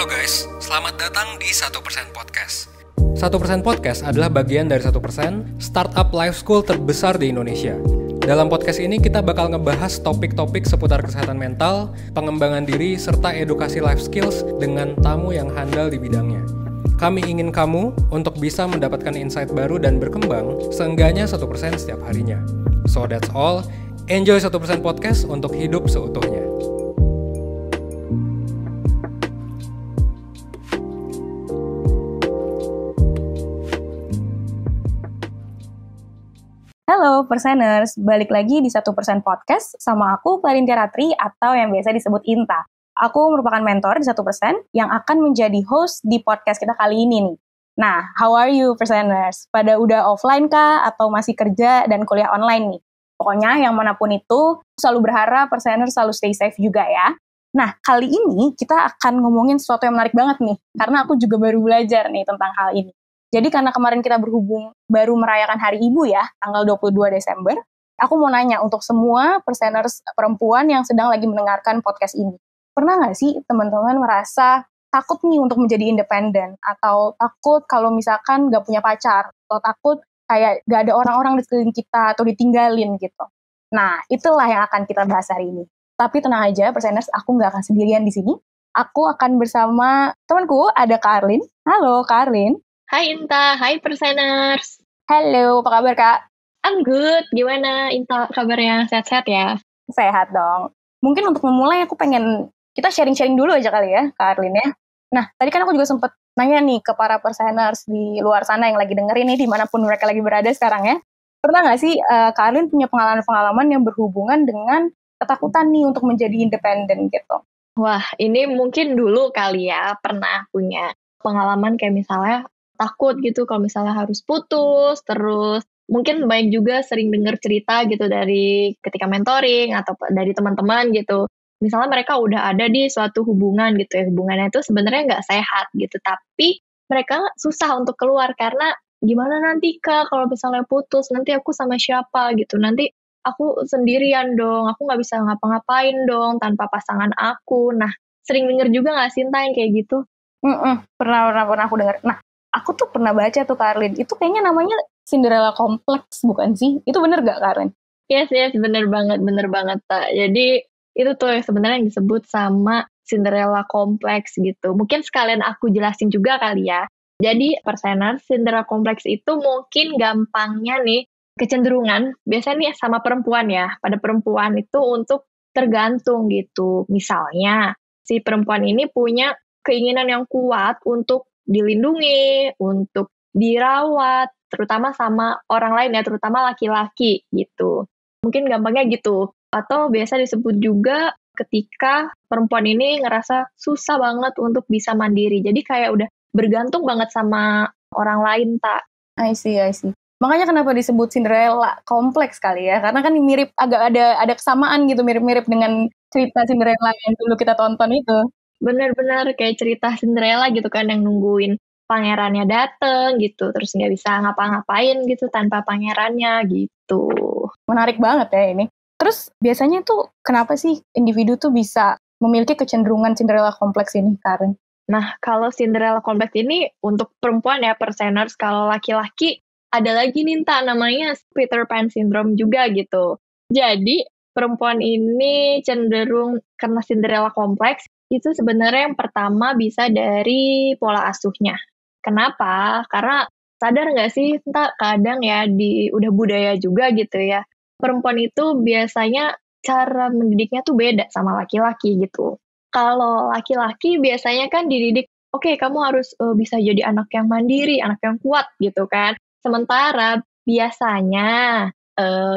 Halo guys, selamat datang di 1% Podcast. 1% Podcast adalah bagian dari 1% startup life school terbesar di Indonesia. Dalam podcast ini kita bakal ngebahas topik-topik seputar kesehatan mental, pengembangan diri, serta edukasi life skills dengan tamu yang handal di bidangnya. Kami ingin kamu untuk bisa mendapatkan insight baru dan berkembang seenggaknya 1% setiap harinya. So that's all. Enjoy 1% Podcast untuk hidup seutuhnya. Halo Perseners, balik lagi di 1% Podcast sama aku Clarintia Ratri atau yang biasa disebut Inta. Aku merupakan mentor di 1% yang akan menjadi host di podcast kita kali ini nih. Nah, how are you Perseners? Pada udah offline kah atau masih kerja dan kuliah online nih? Pokoknya yang manapun itu, selalu berharap Perseners selalu stay safe juga ya. Nah, kali ini kita akan ngomongin sesuatu yang menarik banget nih, karena aku juga baru belajar nih tentang hal ini. Jadi karena kemarin kita baru merayakan Hari Ibu ya, tanggal 22 Desember, aku mau nanya untuk semua Perseners perempuan yang sedang lagi mendengarkan podcast ini. Pernah nggak sih teman-teman merasa takut nih untuk menjadi independen? Atau takut kalau misalkan nggak punya pacar? Atau takut kayak nggak ada orang-orang di sekeliling kita atau ditinggalin gitu? Nah, itulah yang akan kita bahas hari ini. Tapi tenang aja Perseners, aku nggak akan sendirian di sini. Aku akan bersama temanku, ada Kak Arlin. Halo Kak Arlin. Hai Inta, hai Perseners. Halo, apa kabar Kak? I'm good, gimana Inta kabarnya? Sehat-sehat ya? Sehat dong. Mungkin untuk memulai aku pengen kita sharing-sharing dulu aja kali ya, Kak Arlin ya. Nah, tadi kan aku juga sempat nanya nih ke para Perseners di luar sana yang lagi dengerin nih, dimanapun mereka lagi berada sekarang ya. Pernah nggak sih Kak Arlin punya pengalaman-pengalaman yang berhubungan dengan ketakutan nih untuk menjadi independen gitu? Wah, ini mungkin dulu kali ya pernah punya pengalaman kayak misalnya takut gitu kalau misalnya harus putus, terus mungkin banyak juga sering dengar cerita gitu dari ketika mentoring atau dari teman-teman gitu. Misalnya mereka udah ada di suatu hubungan gitu ya, hubungannya itu sebenarnya nggak sehat gitu, tapi mereka susah untuk keluar karena gimana nanti Kak kalau misalnya putus, nanti aku sama siapa gitu, nanti aku sendirian dong, aku nggak bisa ngapa-ngapain dong tanpa pasangan aku. Nah, sering denger juga nggak sih Inta yang kayak gitu? Pernah aku dengar. Nah, aku tuh pernah baca tuh Kak Arlin, itu kayaknya namanya Cinderella Complex bukan sih? Itu bener gak Kak Arlin? Yes, bener banget Tak. Jadi itu tuh sebenarnya yang disebut sama Cinderella Complex gitu. Mungkin sekalian aku jelasin juga kali ya. Jadi Perseners, Cinderella Complex itu mungkin gampangnya nih kecenderungan, biasanya nih sama perempuan ya. Pada perempuan itu untuk tergantung gitu. Misalnya si perempuan ini punya keinginan yang kuat untuk dilindungi, untuk dirawat, terutama sama orang lain ya, terutama laki-laki gitu. Mungkin gampangnya gitu. Atau biasa disebut juga ketika perempuan ini ngerasa susah banget untuk bisa mandiri. Jadi kayak udah bergantung banget sama orang lain, Tak. I see. Makanya kenapa disebut Cinderella kompleks kali ya? Karena kan mirip, agak ada kesamaan gitu, mirip-mirip dengan cerita Cinderella yang dulu kita tonton itu. Bener-bener kayak cerita Cinderella gitu kan, yang nungguin pangerannya dateng gitu, terus nggak bisa ngapa-ngapain gitu tanpa pangerannya gitu. Menarik banget ya ini. Terus biasanya tuh kenapa sih individu tuh bisa memiliki kecenderungan Cinderella kompleks ini, Karen? Nah, kalau Cinderella kompleks ini untuk perempuan ya, Perseners. Kalau laki-laki ada lagi nih namanya Peter Pan Syndrome juga gitu. Jadi perempuan ini cenderung karena Cinderella kompleks, itu sebenarnya yang pertama bisa dari pola asuhnya. Kenapa? Karena sadar nggak sih, entah kadang ya udah budaya juga gitu ya. Perempuan itu biasanya cara mendidiknya tuh beda sama laki-laki gitu. Kalau laki-laki biasanya kan dididik, oke, kamu harus bisa jadi anak yang mandiri, anak yang kuat gitu kan. Sementara biasanya,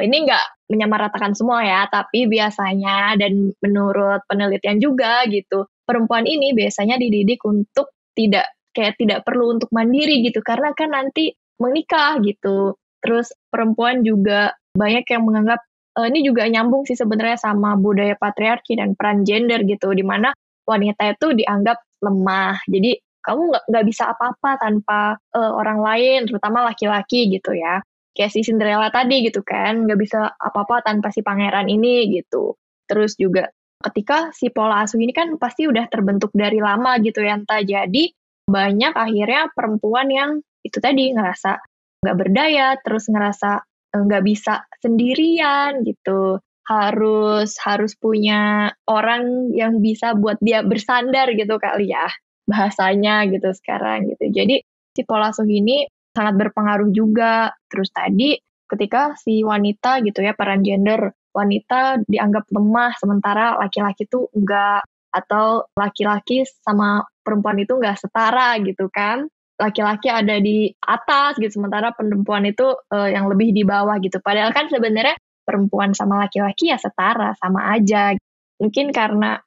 ini nggak menyamaratakan semua ya, tapi biasanya dan menurut penelitian juga gitu, perempuan ini biasanya dididik untuk tidak perlu untuk mandiri gitu, karena kan nanti menikah gitu. Terus perempuan juga banyak yang menganggap, ini juga nyambung sih sebenarnya sama budaya patriarki dan peran gender gitu, di mana wanita itu dianggap lemah. Jadi kamu nggak bisa apa-apa tanpa orang lain, terutama laki-laki gitu ya. Kayak si Cinderella tadi gitu kan, nggak bisa apa-apa tanpa si pangeran ini gitu. Terus juga ketika si pola asuh ini kan pasti udah terbentuk dari lama gitu ya, entah jadi banyak akhirnya perempuan yang itu tadi ngerasa nggak berdaya, terus ngerasa nggak bisa sendirian gitu, harus punya orang yang bisa buat dia bersandar gitu kali ya bahasanya gitu sekarang gitu. Jadi si pola asuh ini sangat berpengaruh juga. Terus tadi ketika si wanita gitu ya, peran gender, wanita dianggap lemah sementara laki-laki tuh enggak, atau laki-laki sama perempuan itu enggak setara gitu kan. Laki-laki ada di atas gitu, sementara perempuan itu yang lebih di bawah gitu. Padahal kan sebenarnya perempuan sama laki-laki ya setara, sama aja. Mungkin karena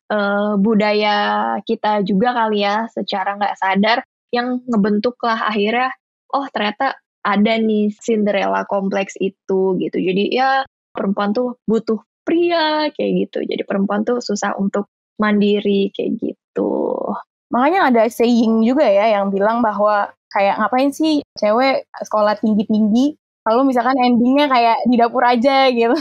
budaya kita juga kali ya, secara nggak sadar, yang ngebentuk lah akhirnya, oh ternyata ada nih Cinderella kompleks itu gitu. Jadi ya perempuan tuh butuh pria kayak gitu. Jadi perempuan tuh susah untuk mandiri kayak gitu. Makanya ada saying juga ya yang bilang bahwa kayak ngapain sih cewek sekolah tinggi-tinggi, lalu misalkan endingnya kayak di dapur aja gitu.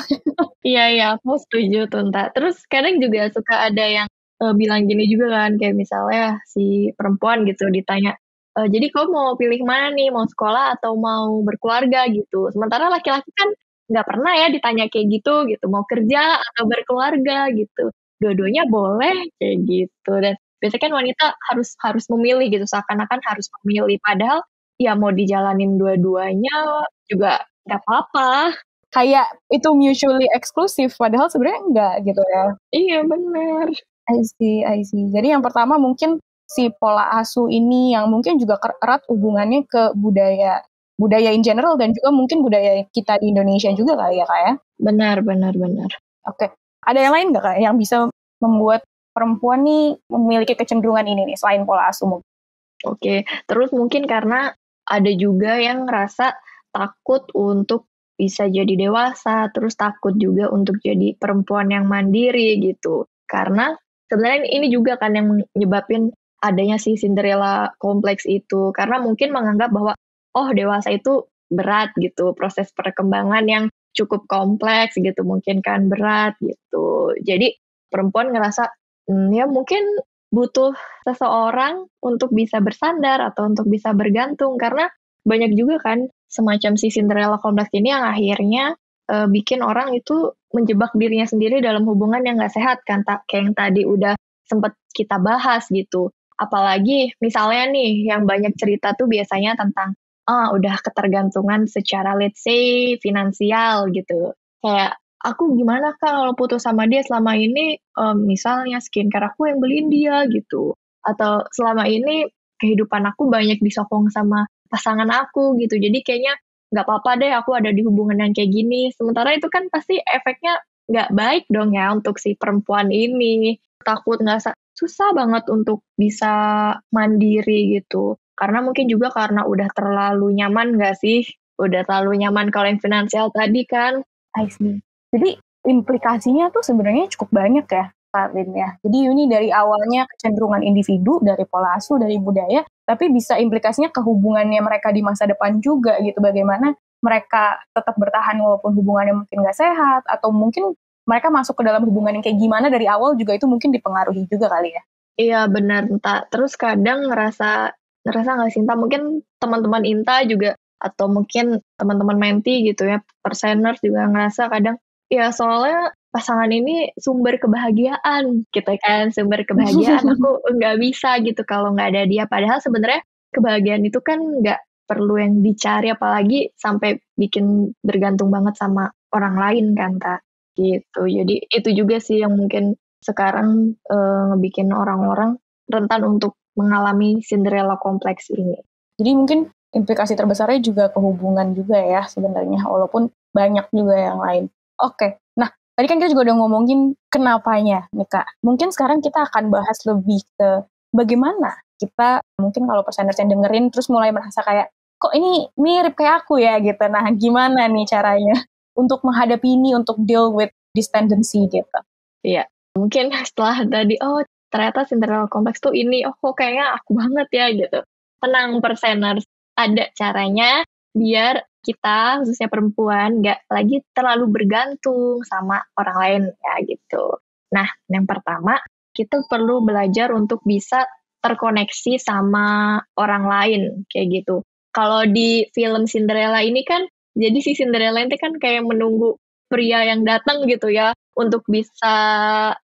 Iya, aku setuju tuh, Nta. Terus kadang juga suka ada yang bilang gini juga kan, kayak misalnya si perempuan gitu ditanya, jadi kamu mau pilih mana nih, mau sekolah atau mau berkeluarga gitu. Sementara laki-laki kan nggak pernah ya ditanya kayak gitu, mau kerja atau berkeluarga gitu. Dua-duanya boleh kayak gitu. Dan biasanya kan wanita harus memilih gitu, seakan-akan harus memilih. Padahal ya mau dijalanin dua-duanya juga nggak apa-apa. Kayak itu mutually exclusive, padahal sebenarnya enggak gitu ya. Iya benar. I see. Jadi yang pertama mungkin si pola asuh ini yang mungkin juga erat hubungannya ke budaya in general dan juga mungkin budaya kita di Indonesia juga kali ya Kak ya. Benar. Oke. Ada yang lain nggak Kak yang bisa membuat perempuan nih memiliki kecenderungan ini nih selain pola asuh? Oke, terus mungkin karena ada juga yang ngerasa takut untuk bisa jadi dewasa, terus takut juga untuk jadi perempuan yang mandiri gitu. Karena sebenarnya ini juga kan yang menyebabin adanya si Cinderella kompleks itu. Karena mungkin menganggap bahwa, oh dewasa itu berat gitu, proses perkembangan yang cukup kompleks gitu, mungkin kan berat gitu. Jadi perempuan ngerasa, ya mungkin butuh seseorang untuk bisa bersandar atau untuk bisa bergantung. Karena banyak juga kan semacam si Cinderella kompleks ini yang akhirnya bikin orang itu menjebak dirinya sendiri dalam hubungan yang gak sehat kan, kayak yang tadi udah sempat kita bahas gitu. Apalagi misalnya nih yang banyak cerita tuh biasanya tentang udah ketergantungan secara let's say finansial gitu. Kayak aku gimana Kak kalau putus sama dia selama ini misalnya skincare aku yang beliin dia gitu. Atau selama ini kehidupan aku banyak disokong sama pasangan aku gitu. Jadi kayaknya nggak apa-apa deh aku ada di hubungan yang kayak gini. Sementara itu kan pasti efeknya nggak baik dong ya untuk si perempuan ini. Takut nggak susah banget untuk bisa mandiri gitu. Karena mungkin juga karena udah terlalu nyaman nggak sih? Udah terlalu nyaman kalau yang finansial tadi kan. I see. Jadi implikasinya tuh sebenarnya cukup banyak ya, Kak Lin ya. Jadi ini dari awalnya kecenderungan individu, dari pola asuh, dari budaya, tapi bisa implikasinya ke hubungannya mereka di masa depan juga gitu. Bagaimana mereka tetap bertahan walaupun hubungannya mungkin gak sehat, atau mungkin mereka masuk ke dalam hubungan yang kayak gimana dari awal juga itu mungkin dipengaruhi juga kali ya. Iya benar, Inta. Terus kadang ngerasa nggak sih, Inta? Mungkin teman-teman Inta juga, atau mungkin teman-teman menti gitu ya, perseners juga ngerasa kadang, ya soalnya pasangan ini sumber kebahagiaan gitu kan, sumber kebahagiaan aku nggak bisa gitu kalau nggak ada dia. Padahal sebenarnya kebahagiaan itu kan nggak perlu yang dicari, apalagi sampai bikin bergantung banget sama orang lain kan, Kak. Gitu. Jadi itu juga sih yang mungkin sekarang ngebikin orang-orang rentan untuk mengalami Cinderella kompleks ini. Jadi mungkin implikasi terbesarnya juga ke hubungan juga ya sebenarnya, walaupun banyak juga yang lain. Oke, nah tadi kan kita juga udah ngomongin kenapanya nih Kak. Mungkin sekarang kita akan bahas lebih ke bagaimana kita mungkin kalau perseners yang dengerin terus mulai merasa kayak, kok ini mirip kayak aku ya gitu. Nah gimana nih caranya untuk menghadapi ini, untuk deal with this tendency gitu. Iya, mungkin setelah tadi, oh ternyata Cinderella kompleks tuh ini, oh kok kayaknya aku banget ya gitu. Tenang perseners, ada caranya biar kita, khususnya perempuan, gak lagi terlalu bergantung sama orang lain ya gitu. Nah, yang pertama, kita perlu belajar untuk bisa terkoneksi sama orang lain, kayak gitu. Kalau di film Cinderella ini kan, jadi si Cinderella ini kan kayak menunggu pria yang datang gitu ya, untuk bisa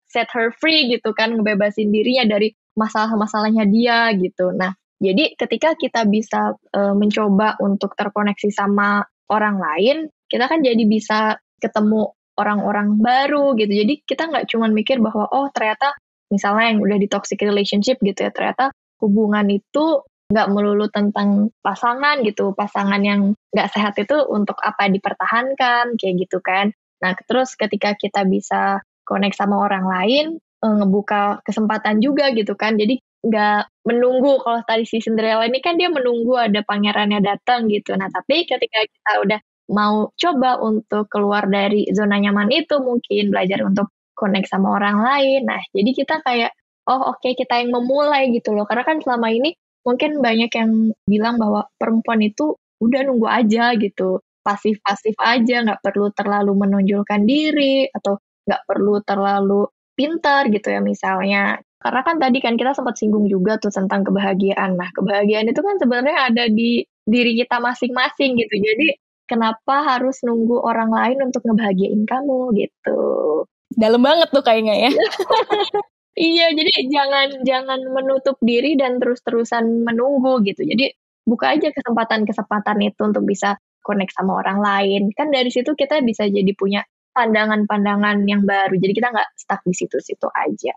set her free gitu kan, ngebebasin dirinya dari masalah-masalahnya dia gitu. Nah, jadi ketika kita bisa mencoba untuk terkoneksi sama orang lain, kita kan jadi bisa ketemu orang-orang baru gitu. Jadi kita nggak cuma mikir bahwa oh ternyata misalnya yang udah di toxic relationship gitu ya, ternyata hubungan itu nggak melulu tentang pasangan gitu. Pasangan yang nggak sehat itu untuk apa dipertahankan kayak gitu kan. Nah terus ketika kita bisa connect sama orang lain, ngebuka kesempatan juga gitu kan. Jadi nggak menunggu, kalau tadi si Cinderella ini kan dia menunggu ada pangerannya datang gitu. Nah tapi ketika kita udah mau coba untuk keluar dari zona nyaman itu, mungkin belajar untuk connect sama orang lain. Nah, jadi kita kayak, oh oke, kita yang memulai gitu loh. Karena kan selama ini mungkin banyak yang bilang bahwa perempuan itu udah nunggu aja gitu. Pasif-pasif aja, nggak perlu terlalu menonjolkan diri, atau nggak perlu terlalu pintar gitu ya misalnya. Karena kan tadi kan kita sempat singgung juga tuh tentang kebahagiaan. Nah, kebahagiaan itu kan sebenarnya ada di diri kita masing-masing gitu. Jadi kenapa harus nunggu orang lain untuk ngebahagiain kamu gitu. Dalam banget tuh kayaknya ya. Iya, jadi jangan menutup diri dan terus-terusan menunggu gitu. Jadi buka aja kesempatan-kesempatan itu untuk bisa connect sama orang lain. Kan dari situ kita bisa jadi punya pandangan-pandangan yang baru. Jadi kita nggak stuck di situ-situ aja.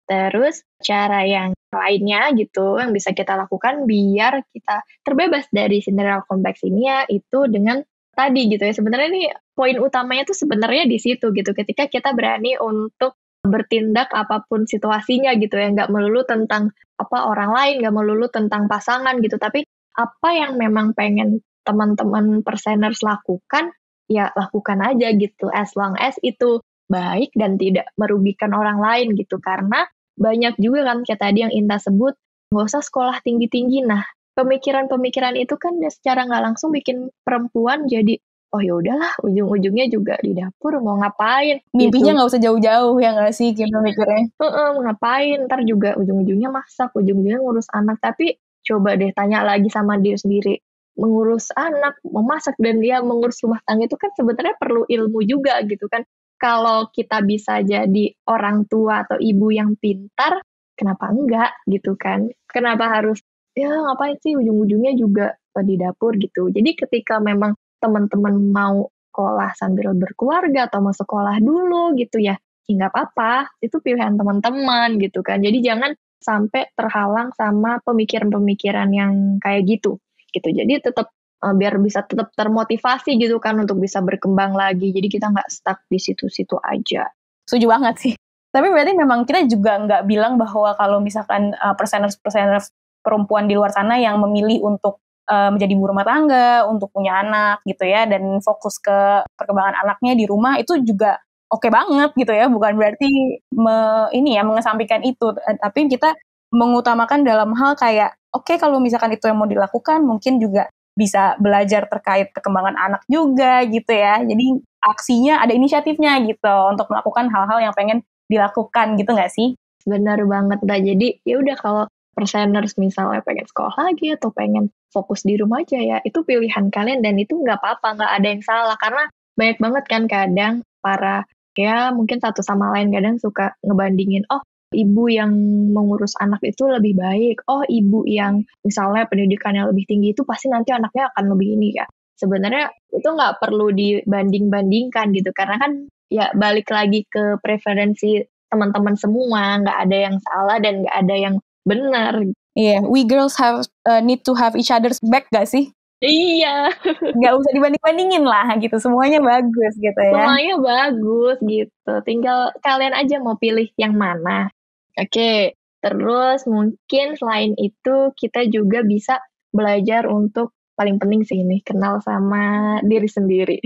Terus cara yang lainnya gitu yang bisa kita lakukan biar kita terbebas dari Cinderella Complex ini ya itu dengan tadi gitu ya. Sebenarnya nih poin utamanya tuh sebenarnya di situ gitu. Ketika kita berani untuk bertindak apapun situasinya gitu ya, nggak melulu tentang apa orang lain, nggak melulu tentang pasangan gitu, tapi apa yang memang pengen teman-teman perseners lakukan, ya lakukan aja gitu, as long as itu baik dan tidak merugikan orang lain gitu, karena banyak juga kan kayak tadi yang Inta sebut, nggak usah sekolah tinggi-tinggi, nah pemikiran-pemikiran itu kan secara nggak langsung bikin perempuan jadi oh ya udahlah ujung-ujungnya juga di dapur mau ngapain Mimpinya gitu. nggak usah jauh-jauh ya nggak sih gitu mikirnya. Ngapain ntar juga ujung-ujungnya masak, ujung-ujungnya ngurus anak. Tapi coba deh tanya lagi sama diri sendiri, mengurus anak, memasak dan dia mengurus rumah tangga itu kan sebenarnya perlu ilmu juga gitu kan. Kalau kita bisa jadi orang tua atau ibu yang pintar, kenapa enggak gitu kan? Kenapa harus ya ngapain sih ujung-ujungnya juga di dapur gitu. Jadi ketika memang teman-teman mau sekolah sambil berkeluarga atau mau sekolah dulu gitu ya nggak apa-apa, itu pilihan teman-teman gitu kan. Jadi jangan sampai terhalang sama pemikiran-pemikiran yang kayak gitu. Jadi tetap biar bisa tetap termotivasi gitu kan untuk bisa berkembang lagi. Jadi kita nggak stuck di situ-situ aja. Setuju banget sih. Tapi berarti memang kita juga nggak bilang bahwa kalau misalkan perseners perempuan di luar sana yang memilih untuk menjadi ibu rumah tangga, untuk punya anak gitu ya, dan fokus ke perkembangan anaknya di rumah itu juga oke banget gitu ya, bukan berarti mengesampingkan itu, tapi kita mengutamakan dalam hal kayak oke kalau misalkan itu yang mau dilakukan mungkin juga bisa belajar terkait perkembangan anak juga gitu ya, jadi aksinya ada inisiatifnya gitu untuk melakukan hal-hal yang pengen dilakukan gitu nggak sih? Benar banget dah. Jadi ya udah kalau perseners misalnya pengen sekolah lagi atau pengen fokus di rumah aja ya itu pilihan kalian dan itu nggak apa-apa, nggak ada yang salah karena banyak banget kan kadang para ya mungkin satu sama lain kadang suka ngebandingin oh ibu yang mengurus anak itu lebih baik, oh ibu yang misalnya pendidikannya lebih tinggi itu pasti nanti anaknya akan lebih ini ya. Sebenarnya itu nggak perlu dibanding-bandingkan gitu karena kan ya balik lagi ke preferensi teman-teman semua, nggak ada yang salah dan nggak ada yang benar. Iya, we girls have need to have each other's back gak sih? Iya. Nggak usah dibanding-bandingin lah gitu, semuanya bagus gitu ya. Semuanya bagus gitu, tinggal kalian aja mau pilih yang mana. Oke, terus mungkin selain itu kita juga bisa belajar untuk paling penting sih ini, kenal sama diri sendiri.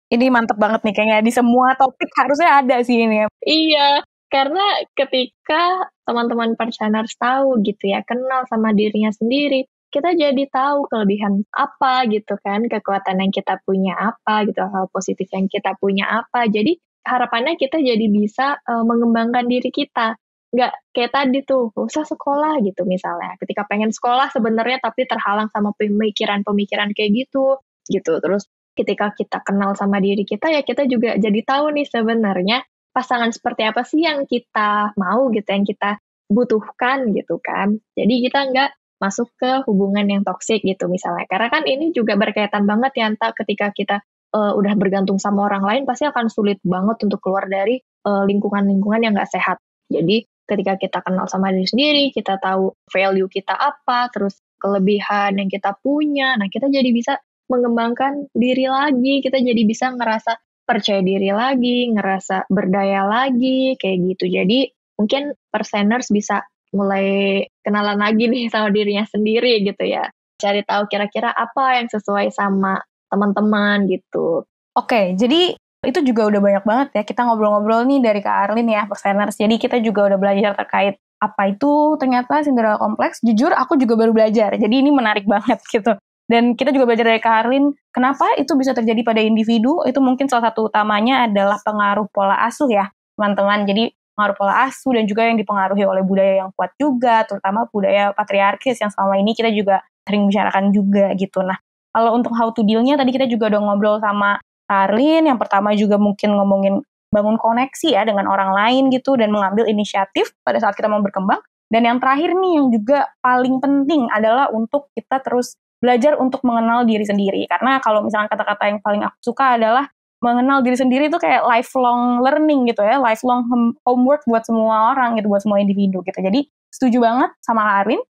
Ini mantep banget nih kayaknya di semua topik harusnya ada sih ini. Iya, karena ketika teman-teman perseners tahu gitu ya, kenal sama dirinya sendiri, kita jadi tahu kelebihan apa gitu kan, kekuatan yang kita punya apa gitu, hal positif yang kita punya apa. Jadi harapannya kita jadi bisa mengembangkan diri kita. Nggak kayak tadi tuh, nggak usah sekolah gitu misalnya. Ketika pengen sekolah sebenarnya tapi terhalang sama pemikiran-pemikiran kayak gitu. Terus ketika kita kenal sama diri kita, ya kita juga jadi tahu nih sebenarnya pasangan seperti apa sih yang kita mau gitu, yang kita butuhkan gitu kan. Jadi kita nggak masuk ke hubungan yang toksik gitu misalnya. Karena kan ini juga berkaitan banget ya, entah ketika kita udah bergantung sama orang lain, pasti akan sulit banget untuk keluar dari lingkungan-lingkungan yang nggak sehat. Jadi ketika kita kenal sama diri sendiri, kita tahu value kita apa, terus kelebihan yang kita punya, nah kita jadi bisa mengembangkan diri lagi, kita jadi bisa ngerasa percaya diri lagi, ngerasa berdaya lagi, kayak gitu. Jadi mungkin perseners bisa mulai kenalan lagi nih sama dirinya sendiri gitu ya. Cari tahu kira-kira apa yang sesuai sama teman-teman gitu. Oke, jadi itu juga udah banyak banget ya kita ngobrol-ngobrol nih dari Kak Arlin ya, perseners. Jadi kita juga udah belajar terkait apa itu ternyata Cinderella Complex. Jujur aku juga baru belajar, jadi ini menarik banget gitu. Dan kita juga belajar dari Kak Arlin, kenapa itu bisa terjadi pada individu, itu mungkin salah satu utamanya adalah pengaruh pola asuh ya, teman-teman. Jadi pengaruh pola asuh dan juga yang dipengaruhi oleh budaya yang kuat juga, terutama budaya patriarkis yang selama ini kita juga sering bicarakan juga gitu. Nah, kalau untuk how to deal-nya tadi kita juga udah ngobrol sama Kak Arlin, yang pertama juga mungkin ngomongin bangun koneksi ya dengan orang lain gitu dan mengambil inisiatif pada saat kita mau berkembang. Dan yang terakhir nih yang juga paling penting adalah untuk kita terus belajar untuk mengenal diri sendiri. Karena kalau misalnya kata-kata yang paling aku suka adalah mengenal diri sendiri itu kayak lifelong learning gitu ya, lifelong homework buat semua orang gitu, buat semua individu gitu. Jadi setuju banget sama Kak Arlin.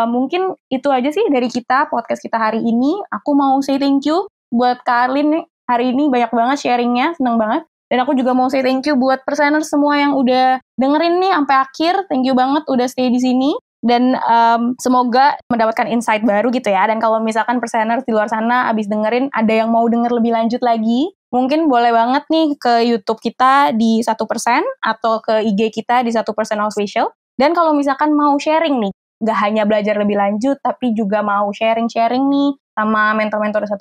Mungkin itu aja sih dari kita, podcast kita hari ini. Aku mau say thank you buat Kak Arlin nih. Hari ini banyak banget sharingnya, seneng banget. Dan aku juga mau say thank you buat perseners semua yang udah dengerin nih sampai akhir. Thank you banget udah stay di sini. Dan semoga mendapatkan insight baru gitu ya. Dan kalau misalkan perseners di luar sana abis dengerin ada yang mau denger lebih lanjut lagi, mungkin boleh banget nih ke YouTube kita di 1% atau ke IG kita di 1% official. Dan kalau misalkan mau sharing nih, nggak hanya belajar lebih lanjut, tapi juga mau sharing-sharing nih sama mentor-mentor 1%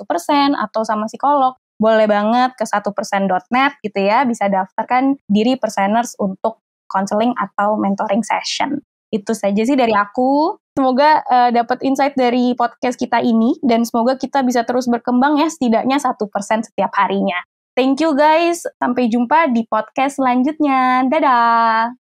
atau sama psikolog, boleh banget ke 1%.net gitu ya, bisa daftarkan diri perseners untuk counseling atau mentoring session. Itu saja sih dari aku. Semoga dapat insight dari podcast kita ini, dan semoga kita bisa terus berkembang ya, setidaknya 1% setiap harinya. Thank you guys, sampai jumpa di podcast selanjutnya. Dadah!